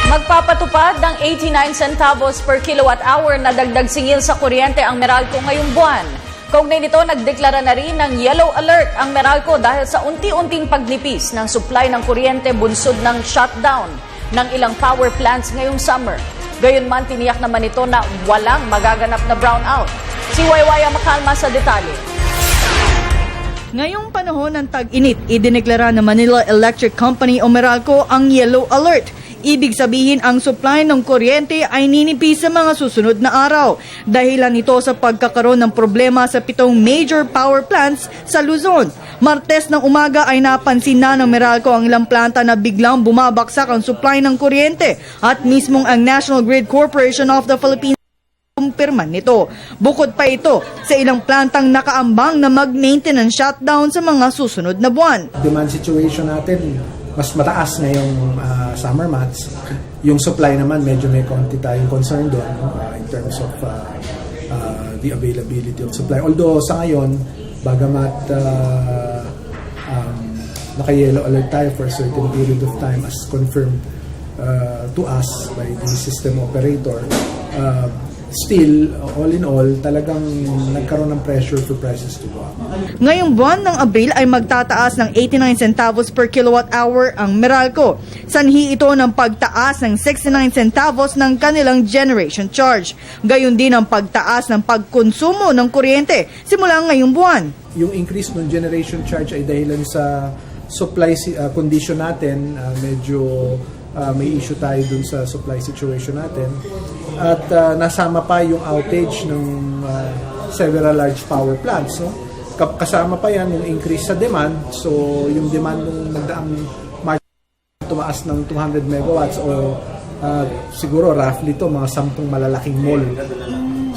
Magpapatupad ng 89 centavos per kilowatt hour na dagdag singil sa kuryente ang Meralco ngayong buwan. Kaugnay nito, nagdeklara na rin ng yellow alert ang Meralco dahil sa unti-unting pagnipis ng supply ng kuryente bunsod ng shutdown ng ilang power plants ngayong summer. Gayunman, tiniyak naman ito na walang magaganap na brownout. Si Waywaya Macalma sa detalye. Ngayong panahon ng tag-init, idineklara ng Manila Electric Company o Meralco ang yellow alert. Ibig sabihin ang supply ng kuryente ay ninipis sa mga susunod na araw. Dahilan ito sa pagkakaroon ng problema sa 7 major power plants sa Luzon. Martes ng umaga ay napansin na ng Meralco ang ilang planta na biglang bumabaksak ang supply ng kuryente at mismong ang National Grid Corporation of the Philippines kumpirman nito. Bukod pa ito sa ilang plantang nakaambang na mag-maintenance shutdown sa mga susunod na buwan. Demand situation natin mas mataas ngayong summer months. Yung supply naman medyo may konti tayong concern doon in terms of the availability of supply. Although sa ngayon, bagamat naka-yellow alert tayo for a certain period of time as confirmed to us by the system operator, still, all in all, talagang nagkaroon ng pressure for prices to go up. Ngayong buwan ng Abril ay magtataas ng 89 centavos per kilowatt hour ang Meralco. Sanhi ito ng pagtaas ng 69 centavos ng kanilang generation charge. Gayon din ang pagtaas ng pagkonsumo ng kuryente simula ngayong buwan. Yung increase ng generation charge ay dahilan sa supply condition natin, medyo may issue tayo dun sa supply situation natin. At nasama pa yung outage ng several large power plants. No? Kasama pa yan yung increase sa demand. So yung demand ng nagdaang March tumaas ng 200 megawatts o siguro roughly to mga 10 malalaking mall.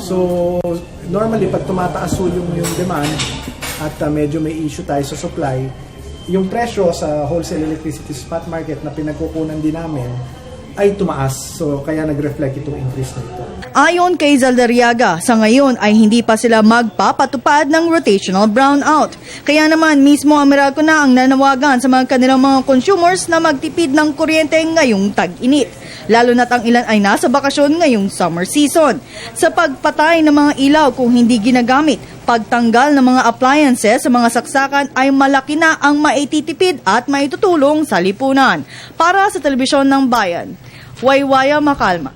So normally pag tumataas yung demand at medyo may issue tayo sa supply, yung presyo sa wholesale electricity spot market na pinagkukunan din namin ay tumaas. So kaya nag-reflect itong increase na ito. Ayon kay Zaldariaga, sa ngayon ay hindi pa sila magpapatupad ng rotational brownout. Kaya naman mismo ang Meralco na ang nanawagan sa mga kanilang mga consumers na magtipid ng kuryente ngayong tag-init. Lalo na't ang ilan ay nasa bakasyon ngayong summer season. Sa pagpatay ng mga ilaw kung hindi ginagamit, pagtanggal ng mga appliances sa mga saksakan ay malaki na ang maititipid at maitutulong sa lipunan. Para sa Telebisyon ng Bayan, Waywaya Macalma.